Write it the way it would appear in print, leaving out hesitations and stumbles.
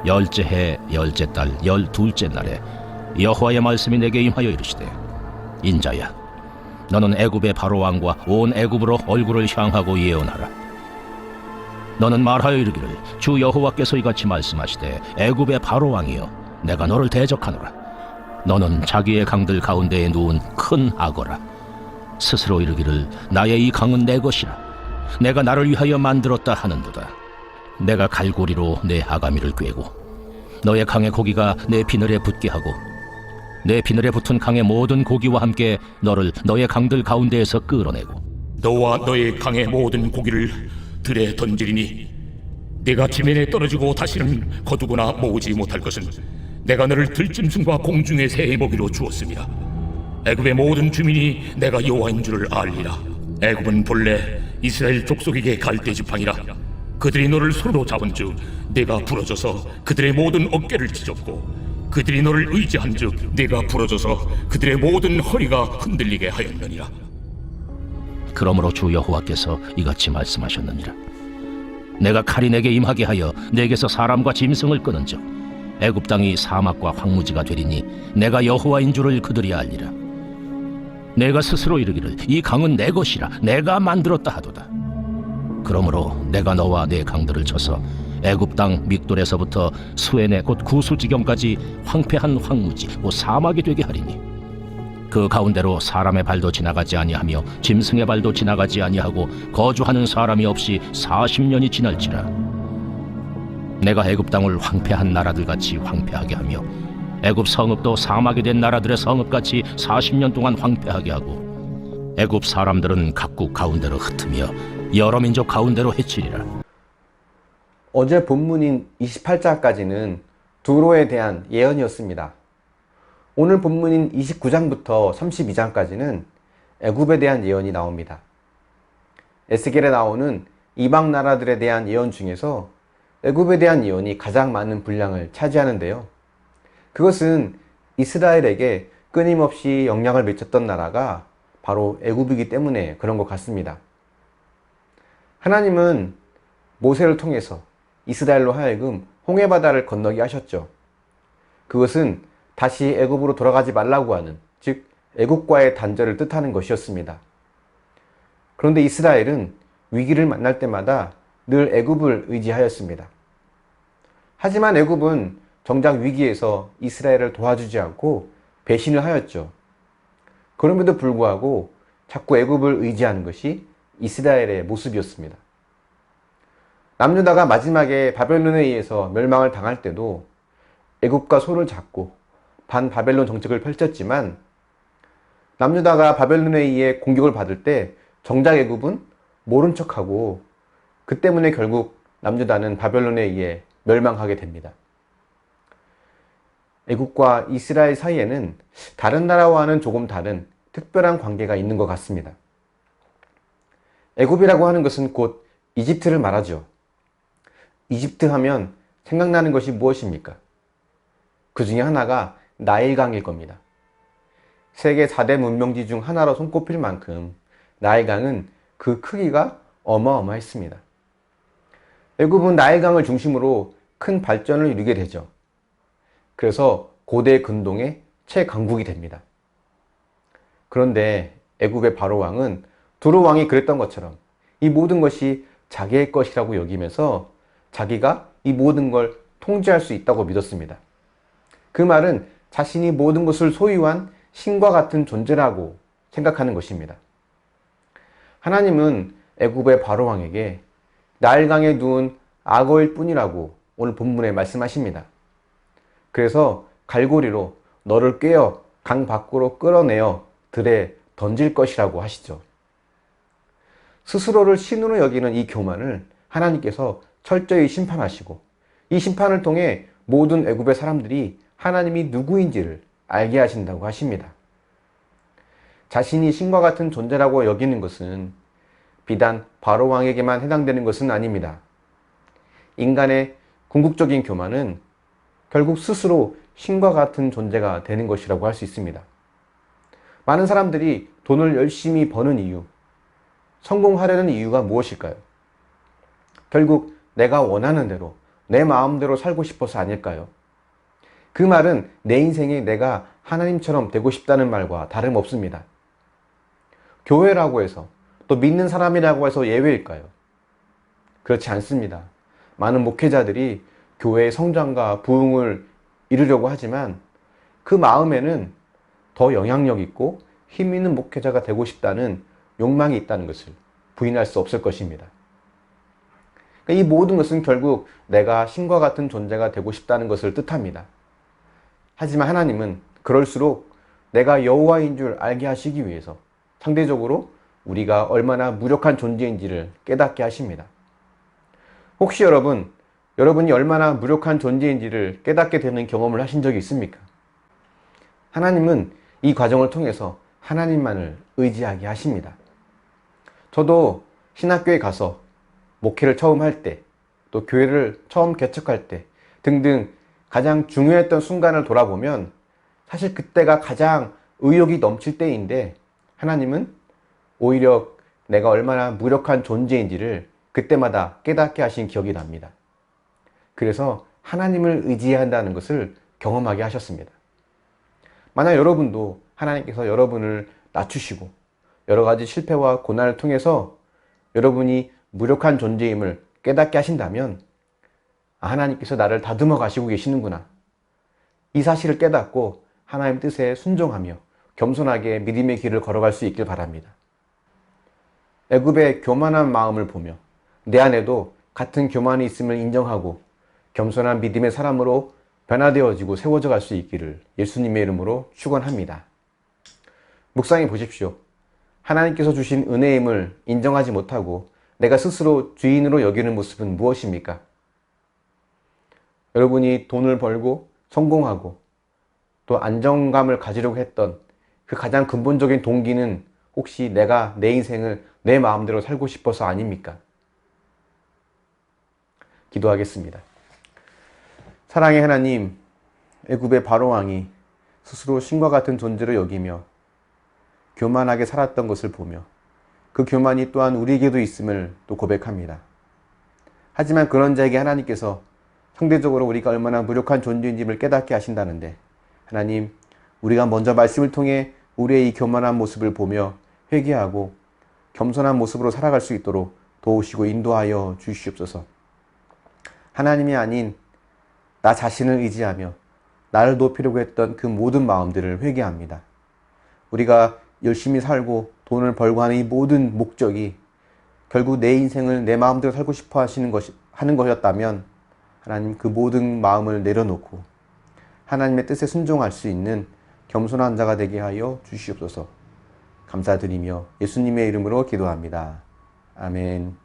열째 해 열째 달 열둘째 날에 여호와의 말씀이 내게 임하여 이르시되, 인자야, 너는 애굽의 바로 왕과 온 애굽으로 얼굴을 향하고 예언하라. 너는 말하여 이르기를, 주 여호와께서 이같이 말씀하시되, 애굽의 바로 왕이여, 내가 너를 대적하노라. 너는 자기의 강들 가운데에 누운 큰 악어라. 스스로 이르기를, 나의 이 강은 내 것이라. 내가 나를 위하여 만들었다 하는도다. 내가 갈고리로 내 아가미를 꿰고 너의 강의 고기가 내 비늘에 붙게 하고 내 비늘에 붙은 강의 모든 고기와 함께 너를 너의 강들 가운데에서 끌어내고 너와 너의 강의 모든 고기를 들에 던지리니 네가 지면에 떨어지고 다시는 거두거나 모으지 못할 것은 내가 너를 들짐승과 공중의 새의 먹이로 주었습니다. 애굽의 모든 주민이 내가 여호와인 줄을 알리라. 애굽은 본래 이스라엘 족속에게 갈대 지팡이라. 그들이 너를 손으로 잡은즉 네가 부러져서 그들의 모든 어깨를 찢었고, 그들이 너를 의지한즉 네가 부러져서 그들의 모든 허리가 흔들리게 하였느니라. 그러므로 주 여호와께서 이같이 말씀하셨느니라. 내가 칼이 내게 임하게 하여 내게서 사람과 짐승을 끄는즉 애굽 땅이 사막과 황무지가 되리니 내가 여호와인 줄을 그들이 알리라. 내가 스스로 이르기를, 이 강은 내 것이라. 내가 만들었다 하도다. 그러므로 내가 너와 내 강들을 쳐서 애굽 땅 믹돌에서부터 수에네 곧 구수지경까지 황폐한 황무지 곧 사막이 되게 하리니 그 가운데로 사람의 발도 지나가지 아니하며 짐승의 발도 지나가지 아니하고 거주하는 사람이 없이 40년이 지날지라. 내가 애굽 땅을 황폐한 나라들 같이 황폐하게 하며 애굽 성읍도 사막이 된 나라들의 성읍같이 40년 동안 황폐하게 하고 애굽 사람들은 각국 가운데로 흩으며 여러 민족 가운데로 해치리라. 어제 본문인 28장까지는 두로에 대한 예언이었습니다. 오늘 본문인 29장부터 32장까지는 애굽에 대한 예언이 나옵니다. 에스겔에 나오는 이방 나라들에 대한 예언 중에서 애굽에 대한 예언이 가장 많은 분량을 차지하는데요. 그것은 이스라엘에게 끊임없이 영향을 미쳤던 나라가 바로 애굽이기 때문에 그런 것 같습니다. 하나님은 모세를 통해서 이스라엘로 하여금 홍해바다를 건너게 하셨죠. 그것은 다시 애굽으로 돌아가지 말라고 하는, 즉 애굽과의 단절을 뜻하는 것이었습니다. 그런데 이스라엘은 위기를 만날 때마다 늘 애굽을 의지하였습니다. 하지만 애굽은 정작 위기에서 이스라엘을 도와주지 않고 배신을 하였죠. 그럼에도 불구하고 자꾸 애굽을 의지하는 것이 이스라엘의 모습이었습니다. 남유다가 마지막에 바벨론에 의해서 멸망을 당할 때도 애굽과 손을 잡고 반바벨론 정책을 펼쳤지만, 남유다가 바벨론에 의해 공격을 받을 때 정작 애굽은 모른 척하고, 그 때문에 결국 남유다는 바벨론에 의해 멸망하게 됩니다. 애굽과 이스라엘 사이에는 다른 나라와는 조금 다른 특별한 관계가 있는 것 같습니다. 애굽이라고 하는 것은 곧 이집트를 말하죠. 이집트 하면 생각나는 것이 무엇입니까? 그 중에 하나가 나일강일 겁니다. 세계 4대 문명지 중 하나로 손꼽힐 만큼 나일강은 그 크기가 어마어마했습니다. 애굽은 나일강을 중심으로 큰 발전을 이루게 되죠. 그래서 고대 근동의 최강국이 됩니다. 그런데 애굽의 바로 왕은 두로 왕이 그랬던 것처럼 이 모든 것이 자기의 것이라고 여기면서 자기가 이 모든 걸 통제할 수 있다고 믿었습니다. 그 말은 자신이 모든 것을 소유한 신과 같은 존재라고 생각하는 것입니다. 하나님은 애굽의 바로 왕에게 나일강에 누운 악어일 뿐이라고 오늘 본문에 말씀하십니다. 그래서 갈고리로 너를 꿰어 강 밖으로 끌어내어 들에 던질 것이라고 하시죠. 스스로를 신으로 여기는 이 교만을 하나님께서 철저히 심판하시고, 이 심판을 통해 모든 애굽의 사람들이 하나님이 누구인지를 알게 하신다고 하십니다. 자신이 신과 같은 존재라고 여기는 것은 비단 바로 왕에게만 해당되는 것은 아닙니다. 인간의 궁극적인 교만은 결국 스스로 신과 같은 존재가 되는 것이라고 할 수 있습니다. 많은 사람들이 돈을 열심히 버는 이유, 성공하려는 이유가 무엇일까요? 결국 내가 원하는 대로, 내 마음대로 살고 싶어서 아닐까요? 그 말은 내 인생에 내가 하나님처럼 되고 싶다는 말과 다름없습니다. 교회라고 해서, 또 믿는 사람이라고 해서 예외일까요? 그렇지 않습니다. 많은 목회자들이 교회의 성장과 부흥을 이루려고 하지만 그 마음에는 더 영향력 있고 힘 있는 목회자가 되고 싶다는 욕망이 있다는 것을 부인할 수 없을 것입니다. 이 모든 것은 결국 내가 신과 같은 존재가 되고 싶다는 것을 뜻합니다. 하지만 하나님은 그럴수록 내가 여호와인 줄 알게 하시기 위해서 상대적으로 우리가 얼마나 무력한 존재인지를 깨닫게 하십니다. 혹시 여러분이 얼마나 무력한 존재인지를 깨닫게 되는 경험을 하신 적이 있습니까? 하나님은 이 과정을 통해서 하나님만을 의지하게 하십니다. 저도 신학교에 가서 목회를 처음 할 때, 또 교회를 처음 개척할 때 등등 가장 중요했던 순간을 돌아보면 사실 그때가 가장 의욕이 넘칠 때인데 하나님은 오히려 내가 얼마나 무력한 존재인지를 그때마다 깨닫게 하신 기억이 납니다. 그래서 하나님을 의지해야 한다는 것을 경험하게 하셨습니다. 만약 여러분도 하나님께서 여러분을 낮추시고 여러 가지 실패와 고난을 통해서 여러분이 무력한 존재임을 깨닫게 하신다면 하나님께서 나를 다듬어 가시고 계시는구나. 이 사실을 깨닫고 하나님 뜻에 순종하며 겸손하게 믿음의 길을 걸어갈 수 있길 바랍니다. 애굽의 교만한 마음을 보며 내 안에도 같은 교만이 있음을 인정하고 겸손한 믿음의 사람으로 변화되어지고 세워져 갈 수 있기를 예수님의 이름으로 축원합니다. 묵상해 보십시오. 하나님께서 주신 은혜임을 인정하지 못하고 내가 스스로 주인으로 여기는 모습은 무엇입니까? 여러분이 돈을 벌고 성공하고 또 안정감을 가지려고 했던 그 가장 근본적인 동기는 혹시 내가 내 인생을 내 마음대로 살고 싶어서 아닙니까? 기도하겠습니다. 사랑의 하나님, 애굽의 바로왕이 스스로 신과 같은 존재로 여기며 교만하게 살았던 것을 보며 그 교만이 또한 우리에게도 있음을 또 고백합니다. 하지만 그런 자에게 하나님께서 상대적으로 우리가 얼마나 무력한 존재인지를 깨닫게 하신다는데 하나님, 우리가 먼저 말씀을 통해 우리의 이 교만한 모습을 보며 회개하고 겸손한 모습으로 살아갈 수 있도록 도우시고 인도하여 주시옵소서. 하나님이 아닌 나 자신을 의지하며 나를 높이려고 했던 그 모든 마음들을 회개합니다. 우리가 열심히 살고 돈을 벌고 하는 이 모든 목적이 결국 내 인생을 내 마음대로 살고 싶어 하는 것이었다면 하나님 그 모든 마음을 내려놓고 하나님의 뜻에 순종할 수 있는 겸손한 자가 되게 하여 주시옵소서. 감사드리며 예수님의 이름으로 기도합니다. 아멘.